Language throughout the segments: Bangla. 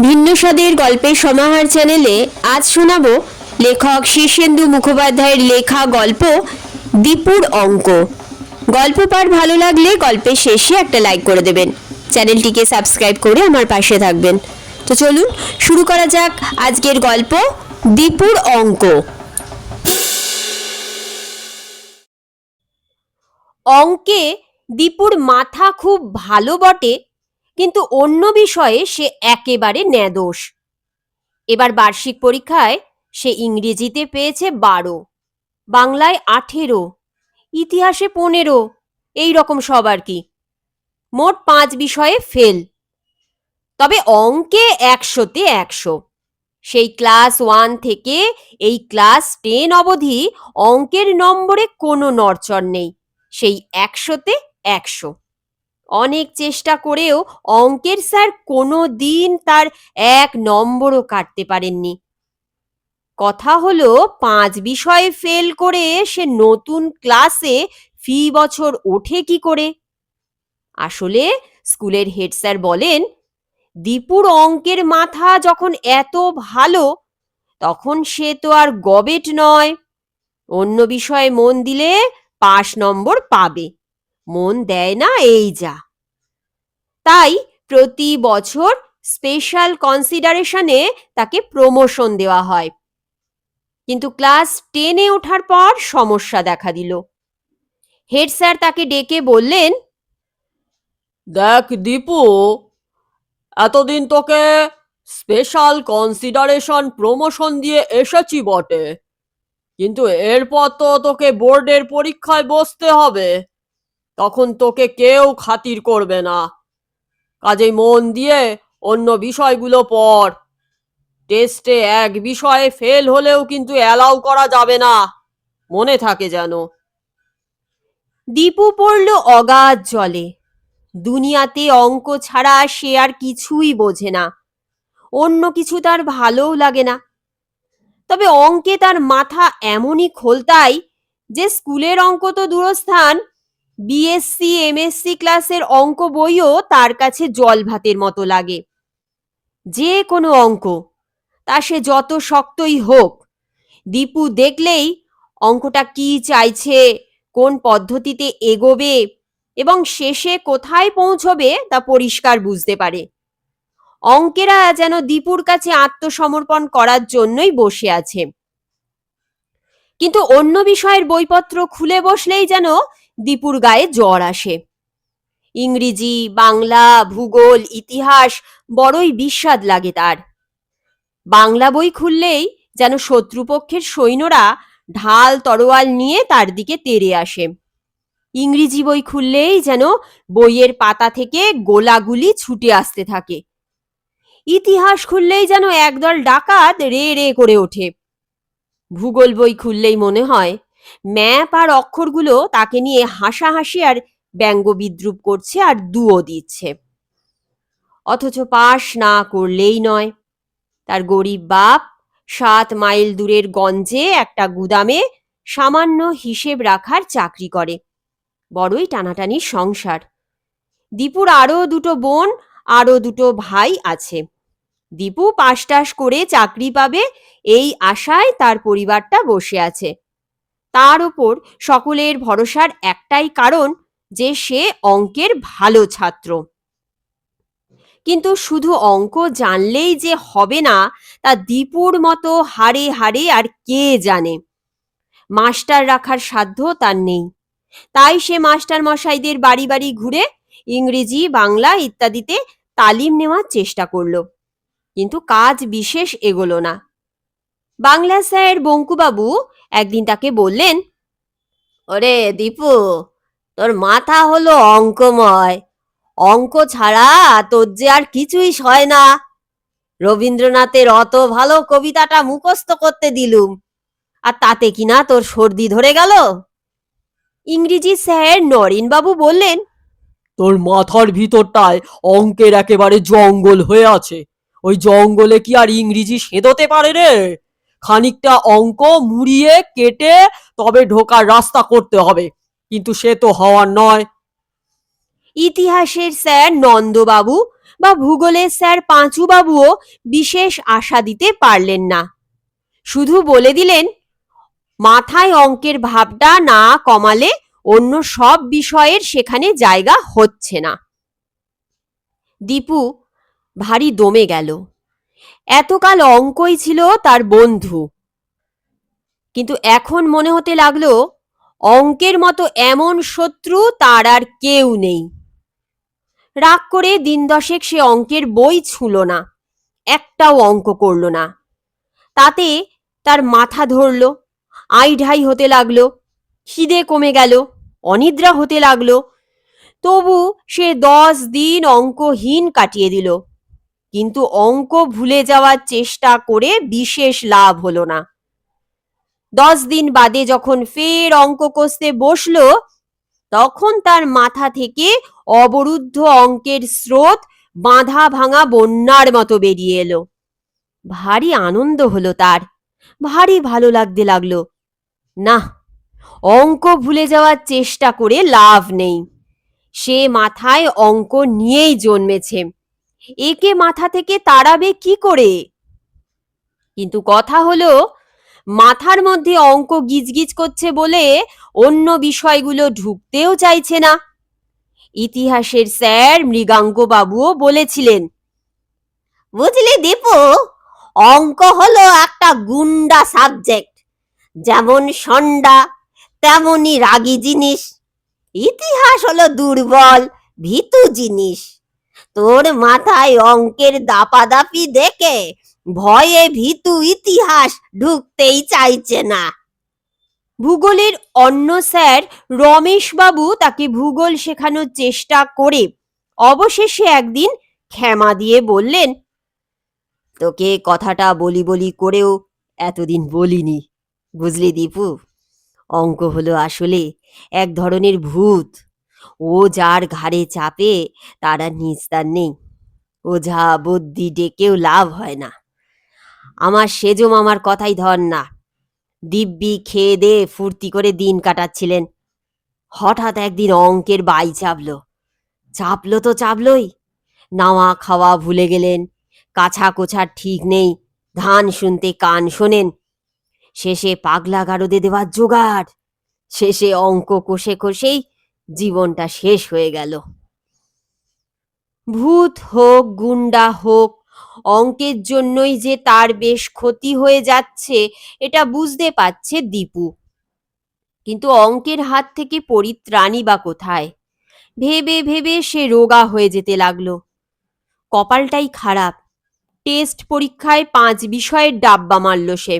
ভিন্ন স্বাদের গল্পের সমাহার চ্যানেলে আজ শোনাবো লেখক শীর্ষেন্দু মুখোপাধ্যায়ের লেখা গল্প দীপুর অঙ্ক। গল্প পাঠ ভালো লাগলে গল্পের শেষে একটা লাইক করে দেবেন, চ্যানেলটিকে সাবস্ক্রাইব করে আমার পাশে থাকবেন। তো চলুন শুরু করা যাক আজকের গল্প দীপুর অঙ্ক। অঙ্কে দীপুর মাথা খুব ভালো বটে, কিন্তু অন্য বিষয়ে সে একেবারে ন্যাদোষ। এবার বার্ষিক পরীক্ষায় সে ইংরেজিতে পেয়েছে 12, বাংলায় 18, ইতিহাসে 15, এই রকম সব আর কি। মোট 5 বিষয়ে ফেল। তবে অঙ্কে 100-তে 100। সেই ক্লাস 1 থেকে এই ক্লাস 10 অবধি অঙ্কের নম্বরে কোনো নড়চড় নেই, সেই 100-তে 100। অনেক চেষ্টা করেও অঙ্কের স্যার কোনো দিন তার 1 নম্বরও কাটতে পারেননি। কথা হলো 5 বিষয়ে ফেল করে সে নতুন ক্লাসে ফি বছর ওঠে কি করে? আসলে স্কুলের হেড স্যার বলেন, দীপুর অঙ্কের মাথা যখন এত ভালো তখন সে তো আর গবেট নয়, অন্য বিষয়ে মন দিলে পাশ নম্বর পাবে, মন দেয় না এই যা। তাই প্রতি বছর স্পেশাল কনসিডারেশনে তাকে প্রমোশন দেওয়া হয়। কিন্তু ক্লাস 10-এ ওঠার পর সমস্যা দেখা দিল। হেড স্যার তাকে ডেকে বললেন, দেখ দীপু, এতদিন তোকে স্পেশাল কনসিডারেশন প্রমোশন দিয়ে এসেছি বটে, কিন্তু এরপর তো তোকে বোর্ডের পরীক্ষায় বসতে হবে, তখন তোকে কেউ খাতির করবে না। কাজেই মন দিয়ে অন্য বিষয়গুলো পড়। টেস্টে এক বিষয়ে ফেল হলেও কিন্তু অ্যালাউ করা যাবে না, মনে থাকে যেন। দীপু পড়ল অগাধ জলে। দুনিয়াতে অঙ্ক ছাড়া সে আর কিছুই বোঝে না, অন্য কিছু তার ভালোও লাগে না। তবে অঙ্কে তার মাথা এমনই খোলতাই যে স্কুলের অঙ্ক তো দূরস্থান, বিএসসি এমএসসি ক্লাসের অঙ্ক বইও তার কাছে জল ভাতের মতো লাগে। যে কোনো অঙ্ক, তা সে যত শক্তই হোক, দীপু দেখলেই অঙ্কটা কি চাইছে, কোন পদ্ধতিতে এগোবে এবং শেষে কোথায় পৌঁছবে তা পরিষ্কার বুঝতে পারে। অঙ্কেরা যেন দীপুর কাছে আত্মসমর্পণ করার জন্যই বসে আছে। কিন্তু অন্য বিষয়ের বইপত্র খুলে বসলেই যেন দীপুর গায়ে জ্বর আসে। ইংরেজি, বাংলা, ভূগোল, ইতিহাস বড়ই বিস্বাদ লাগে তার। বাংলা বই খুললেই যেন শত্রুপক্ষের সৈন্যরা ঢাল তরোয়াল নিয়ে তার দিকে তেড়ে আসে। ইংরেজি বই খুললেই যেন বইয়ের পাতা থেকে গোলাগুলি ছুটে আসতে থাকে। ইতিহাস খুললেই যেন একদল ডাকাত রে রে করে ওঠে। ভূগোল বই খুললেই মনে হয় ম্যাপ আর অক্ষরগুলো তাকে নিয়ে হাসাহাসি আর ব্যঙ্গ বিদ্রুপ করছে আর দুও দিচ্ছে। অথচ পাশ না করলেই নয়। তার গরিব বাপ 7 মাইল দূরের গঞ্জে একটা গুদামে সামান্য হিসেব রাখার চাকরি করে। বড়ই টানাটানির সংসার। দীপুর আরো 2 বোন, আরো 2 ভাই আছে। দীপু পাশ টাশ করে চাকরি পাবে এই আশায় তার পরিবারটা বসে আছে। তার ওপর সকলের ভরসার একটাই কারণ যে সে অঙ্কের ভালো ছাত্র। কিন্তু শুধু অঙ্ক জানলেই যে হবে না তা দীপুর মতো হাড়ে হাড়ে আর কে জানে। মাস্টার রাখার সাধ্য তার নেই। তাই সে মাস্টার মশাইদের বাড়ি বাড়ি ঘুরে ইংরেজি, বাংলা ইত্যাদিতে তালিম নেওয়ার চেষ্টা করল, কিন্তু কাজ বিশেষ এগোলো না। বাংলা স্যার বঙ্কুবাবু একদিন তাকে বললেন, ওরে দীপু, তোর মাথা হলো অঙ্কময়, অঙ্ক ছাড়া তোর যে আর কিছুই সয় না। রবীন্দ্রনাথের অত ভালো কবিতাটা মুখস্থ করতে দিলুম, আর তাতে কিনা তোর সর্দি ধরে গেল। ইংরেজি স্যার নরেনবাবু বললেন, তোর মাথার ভিতরটায় অঙ্কের একেবারে জঙ্গল হয়ে আছে, ওই জঙ্গলে কি আর ইংরেজি সেঁদোতে পারে রে? খানিকটা অঙ্ক মুড়িয়ে কেটে তবে ঢোকার রাস্তা করতে হবে, কিন্তু সে তো হওয়ার নয়। ইতিহাসের স্যার নন্দবাবু বা ভূগোলের স্যার পাঁচুবাবুও বিশেষ আশা দিতে পারলেন না। শুধু বলে দিলেন, মাথায় অঙ্কের ভাবটা না কমালে অন্য সব বিষয়ের সেখানে জায়গা হচ্ছে না। দীপু ভারী দমে গেল। এতকাল অঙ্কই ছিল তার বন্ধু, কিন্তু এখন মনে হতে লাগলো অঙ্কের মতো এমন শত্রু তার আর কেউ নেই। রাগ করে দিন দশেক সে অঙ্কের বই ছুঁল না, একটাও অঙ্ক করল না। তাতে তার মাথা ধরল, আইঢাই হতে লাগলো, খিদে কমে গেল, অনিদ্রা হতে লাগলো। তবু সে 10 দিন অঙ্কহীন কাটিয়ে দিল, কিন্তু অঙ্ক ভুলে যাওয়ার চেষ্টা করে বিশেষ লাভ হলো না। 10 দিন বাদে যখন ফের অঙ্ক কষতে বসলো, তখন তার মাথা থেকে অবরুদ্ধ অঙ্কের স্রোত বাঁধা ভাঙা বন্যার মতো বেরিয়ে এলো। ভারী আনন্দ হলো তার, ভারী ভালো লাগতে লাগলো। না, অঙ্ক ভুলে যাওয়ার চেষ্টা করে লাভ নেই। সে মাথায় অঙ্ক নিয়েই জন্মেছে, একে মাথা থেকে তাড়াবে কি করে? কিন্তু কথা হলো, মাথার মধ্যে অঙ্ক গিজগিজ করছে বলে অন্য বিষয়গুলো ঢুকতেও চাইছে না। ইতিহাসের স্যার মৃগাঙ্কবাবুও বলেছিলেন, বুঝলি দীপু, অঙ্ক হলো একটা গুন্ডা সাবজেক্ট। যেমন সন্ডা তেমনি রাগী জিনিস। ইতিহাস হলো দুর্বল ভীতু জিনিস। তোর মাথায় অঙ্কের দাপাদাপি দেখে ভয়ে ভীতু ইতিহাস ঢুকতেই চাইছে না। ভূগোলের অন্য স্যার রমেশবাবু তাকে ভূগোল শেখানোর চেষ্টা করে অবশেষে একদিন ক্ষমা দিয়ে বললেন, তোকে কথাটা বলি বলি করেও এতদিন বলিনি। বুঝলি দীপু, অঙ্ক হলো আসলে এক ধরনের ভূত। ও যার ঘাড়ে চাপে তার আর নিস্তার নেই। ওঝা বুদ্ধি ডেকেও লাভ হয় না। আমার সেজো মামার কথাই ধর না, দিব্যি খেয়ে দে ফুর্তি করে দিন কাটাচ্ছিলেন। হঠাৎ একদিন অঙ্কের বাই চাপলো। চাপলো তো চাপলোই, নাওয়া খাওয়া ভুলে গেলেন, কাছা কোছার ঠিক নেই, ধান শুনতে কান শোনেন। শেষে পাগলা গারদে দেওয়ার জোগাড়। শেষে অঙ্ক কষে কষেই জীবনটা শেষ হয়ে গেল। ভূত হোক গুন্ডা হোক, অঙ্কের জন্যই যে তার বেশ ক্ষতি হয়ে যাচ্ছে এটা বুঝতে পারছে দীপু। কিন্তু অঙ্কের হাত থেকে পরিত্রাণই বা কোথায়? ভেবে ভেবে সে রোগা হয়ে যেতে লাগলো। কপালটাই খারাপ, টেস্ট পরীক্ষায় 5 বিষয়ের ডাব্বা মারল সে।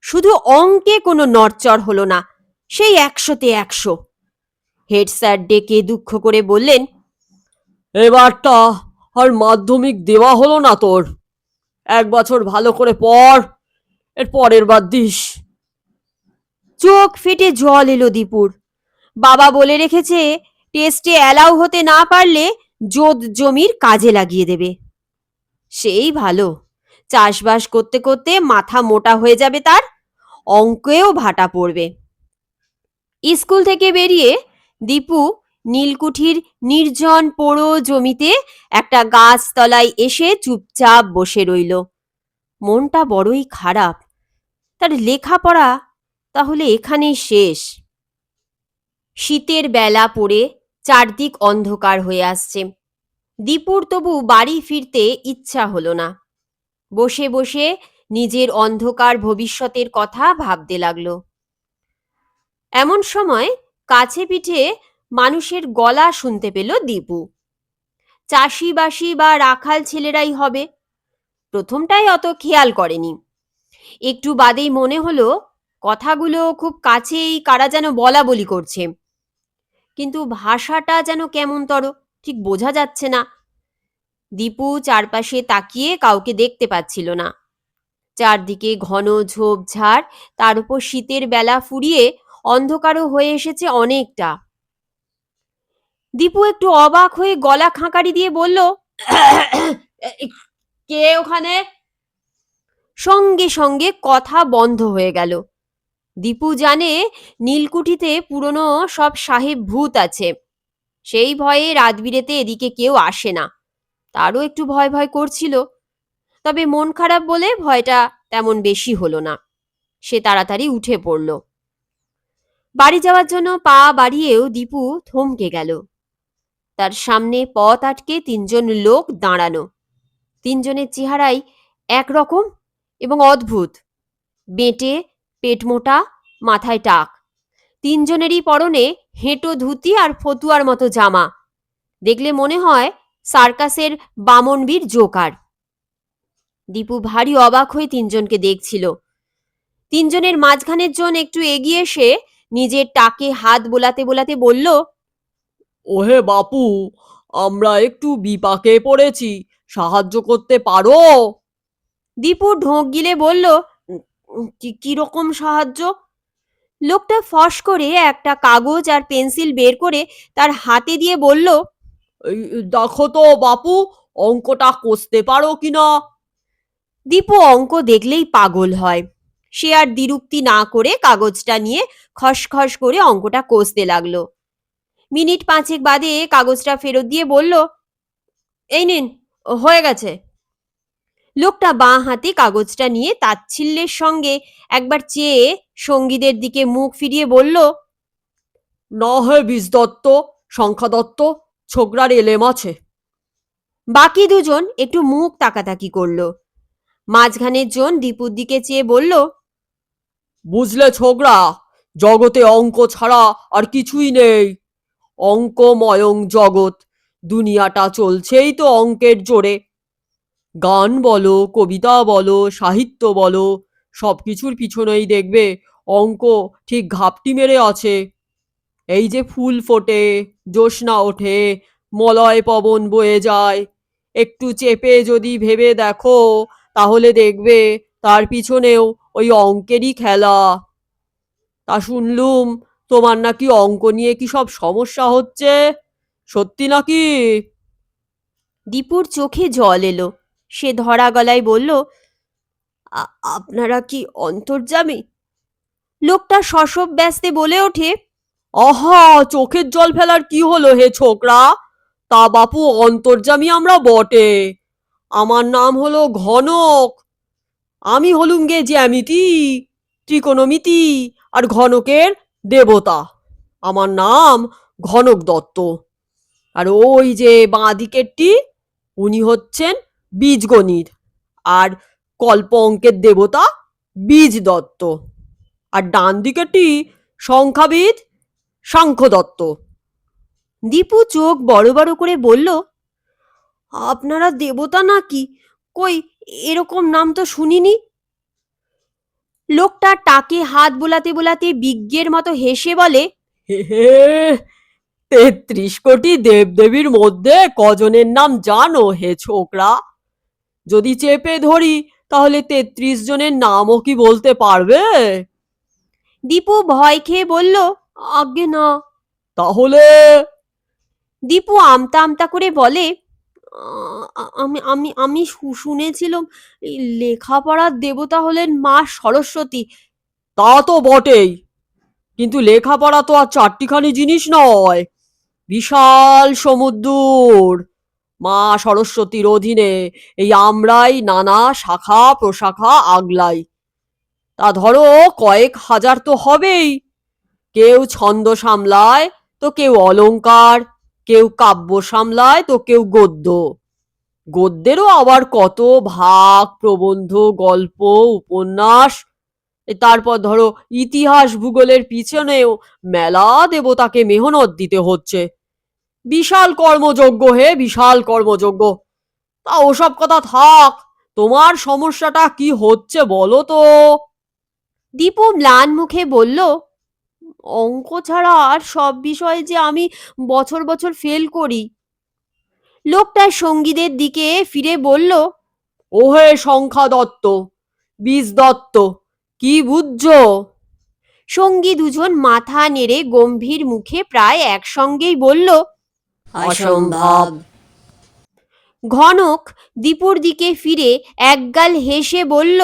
শুধু অঙ্কে কোনো নড়চড় হলো না, সেই 100তে 100। হেড স্যার ডেকে দুঃখ করে বললেন, এবারটা আর মাধ্যমিক দেওয়া হলো না তোর। 1 বছর ভালো করে পড়, এর পরের বার দিস। চোখ ফেটে জল এলো দীপুর। বাবা বলে রেখেছে টেস্টে অ্যালাউ হতে না পারলে জোত জমির কাজে লাগিয়ে দেবে। সেই ভালো, চাষবাস করতে করতে মাথা মোটা হয়ে যাবে তার, অঙ্কেও ভাটা পড়বে। স্কুল থেকে বেরিয়ে দীপু নীলকুঠির নির্জন পোড়ো জমিতে একটা গাছতলায় এসে চুপচাপ বসে রইল। মনটা বড়ই খারাপ। তার লেখাপড়া তাহলে এখানেই শেষ। শীতের বেলা পড়ে চারদিক অন্ধকার হয়ে আসছে। দীপুর তবু বাড়ি ফিরতে ইচ্ছা হলো না। বসে বসে নিজের অন্ধকার ভবিষ্যতের কথা ভাবতে লাগলো। এমন সময় কাছে পিঠে মানুষের গলা শুনতে পেল দীপু। চাষিবাসি বা রাখাল ছেলেরাই হবে। প্রথমটাই অত খেয়াল করেনি। একটু বাদেই মনে হলো কথাগুলো খুব কাছেই কারা যেন বলা বলি করছে, কিন্তু ভাষাটা যেন কেমনতর, ঠিক বোঝা যাচ্ছে না। দীপু চারপাশে তাকিয়ে কাউকে দেখতে পাচ্ছিল না। চারদিকে ঘন ঝোপঝাড়, তার উপর শীতের বেলা ফুরিয়ে অন্ধকারও হয়ে এসেছে অনেকটা। দীপু একটু অবাক হয়ে গলা খাঁকারি দিয়ে বলল, কে ওখানে? সঙ্গে সঙ্গে কথা বন্ধ হয়ে গেল। দীপু জানে নীলকুঠিতে পুরনো সব সাহেব ভূত আছে, সেই ভয়ে রাত বিরেতে এদিকে কেউ আসে না। তারও একটু ভয় ভয় করছিল, তবে মন খারাপ বলে ভয়টা তেমন বেশি হলো না। সে তাড়াতাড়ি উঠে পড়ল। বাড়ি যাওয়ার জন্য পা বাড়িয়েও দীপু থমকে গেল। তার সামনে পথ আটকে তিনজন লোক দাঁড়ানো। তিনজনের চেহারাই একরকম এবং অদ্ভুত। বেঁটে, পেট মোটা, মাথায় টাক। তিনজনেরই পরনে হেঁটো ধুতি আর ফতুয়ার মতো জামা। দেখলে মনে হয় সার্কাসের বামনবীর জোকার। দীপু ভারী অবাক হয়ে তিনজনকে দেখছিল। তিনজনের মাঝখানের জন একটু এগিয়ে এসে নিজের টাকে হাত বোলাতে বোলাতে বলল, ওহে বাপু, আমরা একটু বিপাকে পড়েছি, সাহায্য করতে পারো? দীপু ঢোক গিলে বলল, কিরকম সাহায্য? লোকটা ফস করে একটা কাগজ আর পেন্সিল বের করে তার হাতে দিয়ে বলল, এই দেখো তো বাপু, অঙ্কটা কষতে পারো কিনা। দীপু অঙ্ক দেখলেই পাগল হয়। সে আর দ্বিরুক্তি না করে কাগজটা নিয়ে খসখস করে অঙ্কটা কষতে লাগলো। মিনিট পাঁচেক বাদে কাগজটা ফেরত দিয়ে বলল, এই নিন, হয়ে গেছে। লোকটা বাঁ হাতে কাগজটা নিয়ে তাচ্ছিল্যের সঙ্গে একবার চেয়ে সঙ্গীদের দিকে মুখ ফিরিয়ে বলল, না হে বীজ দত্ত, সংখ্যা দত্ত, ছোকরার এলেম আছে। বাকি দুজন একটু মুখ তাকাতাকি করল। মাঝখানের জন দীপুর দিকে চেয়ে বলল, বুঝলে ছোকরা, জগতে অঙ্ক ছাড়া আর কিছুই নেই। অঙ্কময়ং জগৎ, দুনিয়াটা চলছেই তো অঙ্কের জোরে। গান বলো, কবিতা বলো, সাহিত্য বলো, সবকিছুর পিছনেই দেখবে অঙ্ক ঠিক ঘাপটি মেরে আছে। এই যে ফুল ফোটে, জ্যোৎস্না ওঠে, মলয় পবন বয়ে যায়, একটু চেপে যদি ভেবে দেখো তাহলে দেখবে তার পিছনেও ওই অঙ্কেরই খেলা। তা শুনলুম তোমার নাকি অঙ্ক নিয়ে কি সব সমস্যা হচ্ছে, সত্যি নাকি? দীপুর চোখে জল এলো। সে ধরা গলায় বলল, আপনারা কি অন্তর্যামী? লোকটা শশব ব্যস্তে বলে ওঠে, আহা, চোখের জল ফেলার কি হলো হে ছোকরা? তা বাপু, অন্তর্যামী আমরা বটে। আমার নাম হলো ঘনক। আমি হলুম গে জ্যামিতি, ত্রিকোণমিতি আর ঘনকের দেবতা। আমার নাম ঘনক দত্ত। আর ওই যে বাঁ দিকেরটি, উনি হচ্ছেন বীজগণিত আর কল্প অঙ্কের দেবতা বীজ দত্ত। আর ডান দিকেরটি সংখ্যাবিদ সাংখ্য দত্ত। দীপু চোখ বড় বড় করে বলল, আপনারা দেবতা নাকি? কই, এরকম নাম তো শুনিনি। লোকটা টাকে হাত বোলাতে বোলাতে বিজ্ঞের মতো হেসে বলে, হে হে, ৩৩ কোটি দেবদেবীর মধ্যে কজনের নাম জানো হে ছোকরা? যদি চেপে ধরি তাহলে ৩৩ জনের নামও কি বলতে পারবে? দীপু ভয় খেয়ে বলল, আজ্ঞে না। তাহলে দীপু আমতা আমতা করে বলে, আমি আমি আমি শুনেছিলাম এই লেখাপড়ার দেবতা হলেন মা সরস্বতী। তা তো বটেই, কিন্তু লেখাপড়া তো আর চারটিখানি জিনিস নয়, বিশাল সমুদ্র। মা সরস্বতীর অধীনে এই আমরাই নানা শাখা প্রশাখা আগলাই। তা ধরো কয়েক হাজার তো হবেই। কেউ ছন্দ সামলায় তো কেউ অলংকার, কেউ কাব্য সামলায় তো কেউ গদ্য। গদ্যেরও আবার কত ভাগ, প্রবন্ধ, গল্প, উপন্যাস। তারপর ধরো ইতিহাস ভূগোলের পিছনেও মেলা দেবতাকে মেহনত দিতে হচ্ছে। বিশাল কর্মযজ্ঞ হে, বিশাল কর্মযজ্ঞ। তা ওসব কথা থাক, তোমার সমস্যাটা কি হচ্ছে বলো তো? দীপু ম্লান মুখে বলল, অঙ্ক ছাড়া আর সব বিষয়ে যে আমি বছর বছর ফেল করি। লোকটা সঙ্গীদের দিকে ফিরে বলল, ওহে সংখ্যা দত্ত, বীজ দত্ত, কি বুঝছো? সঙ্গী দুজন মাথা নেড়ে গম্ভীর মুখে প্রায় একসঙ্গেই বলল, অসম্ভব। ঘনক দীপুর দিকে ফিরে একগাল হেসে বলল,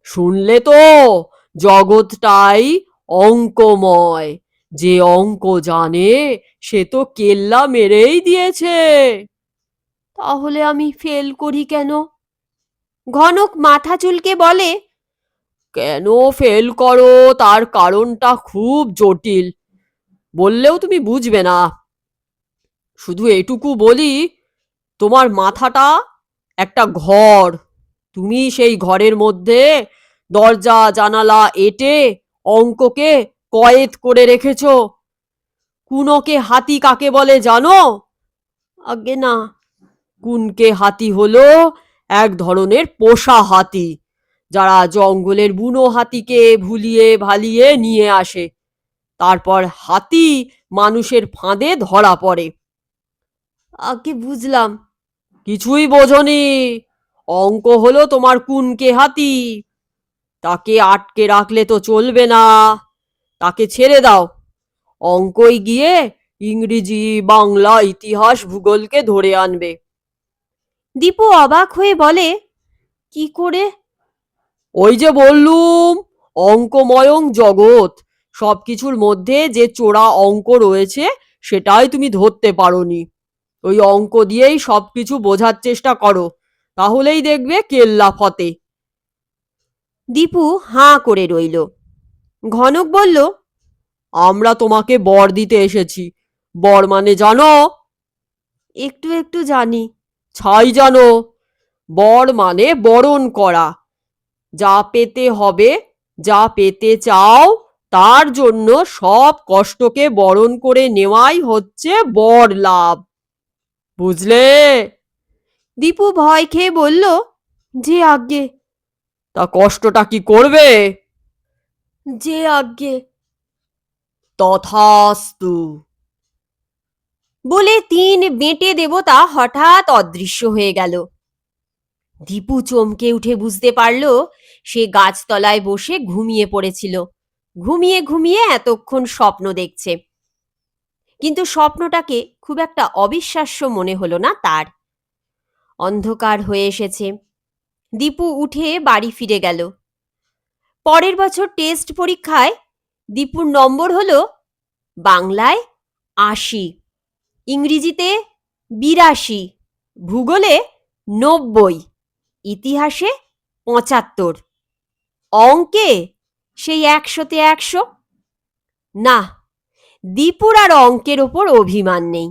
শুনলে তো, জগৎটাই অঙ্কময়। যে অঙ্ক জানে সে তো কেল্লা মেরেই দিয়েছে। তাহলে আমি ফেল করি কেন? ঘনক মাথা চুলকে বলে, কেন ফেল করো তার কারণটা খুব জটিল, বললেও তুমি বুঝবে না। শুধু এটুকু বলি, তোমার মাথাটা একটা ঘর, তুমি সেই ঘরের মধ্যে দরজা জানালা এঁটে অঙ্ককে কয়েদ করে রেখেছো। কুনোকে হাতি কাকে বলে জানো? আজ্ঞে না। কুনকে হাতি হলো এক ধরনের পোষা হাতি, যারা জঙ্গলের বুনো হাতিকে ভুলিয়ে ভালিয়ে নিয়ে আসে। তারপর হাতি মানুষের ফাঁদে ধরা পড়ে। আজ্ঞে বুঝলাম। কিছুই বোঝনি। অঙ্ক হলো তোমার কুনকে হাতি। তাকে আটকে রাখলে তো চলবে না, তাকে ছেড়ে দাও। অঙ্কই গিয়ে ইংরেজি, বাংলা, ইতিহাস, ভূগোলকে ধরে আনবে। দীপু অবাক হয়ে বলে, কি করে? ওই যে বললুম, অঙ্কময়ং জগৎ, সবকিছুর মধ্যে যে চোরা অঙ্ক রয়েছে সেটাই তুমি ধরতে পারোনি। ওই অঙ্ক দিয়েই সবকিছু বোঝার চেষ্টা করো, তাহলেই দেখবে কেল্লা ফতে। দীপু হাঁ করে রইল। ঘনক বলল, আমরা তোমাকে বর দিতে এসেছি। বর মানে জানো? একটু একটু জানি। ছাই জানো? বর মানে বরণ করা। যা পেতে হবে, যা পেতে চাও, তার জন্য সব কষ্টকে বরণ করে নেওয়াই হচ্ছে বর লাভ। বুঝলে? দীপু ভয় খেয়ে বলল, যে আজ্ঞে। তা কষ্টটা কি করবে? যে আজ্ঞে। তথাস্তু। বলে 3 বেঁটে দেবতা হঠাৎ অদৃশ্য হয়ে গেল। দীপু চমকে উঠে বুঝতে পারল সে গাছতলায় বসে ঘুমিয়ে পড়েছিল। ঘুমিয়ে ঘুমিয়ে এতক্ষণ স্বপ্ন দেখছে। কিন্তু স্বপ্নটাকে খুব একটা অবিশ্বাস্য মনে হলো না তার। অন্ধকার হয়ে এসেছে। দীপু উঠে বাড়ি ফিরে গেল। পরের বছর টেস্ট পরীক্ষায় দীপুর নম্বর হলো বাংলায় ৮০, ইংরেজিতে ৮২, ভূগোলে ৯০, ইতিহাসে ৭৫, অঙ্কে সেই ১০০-তে ১০০। না, দীপুর আর অঙ্কের ওপর অভিমান নেই।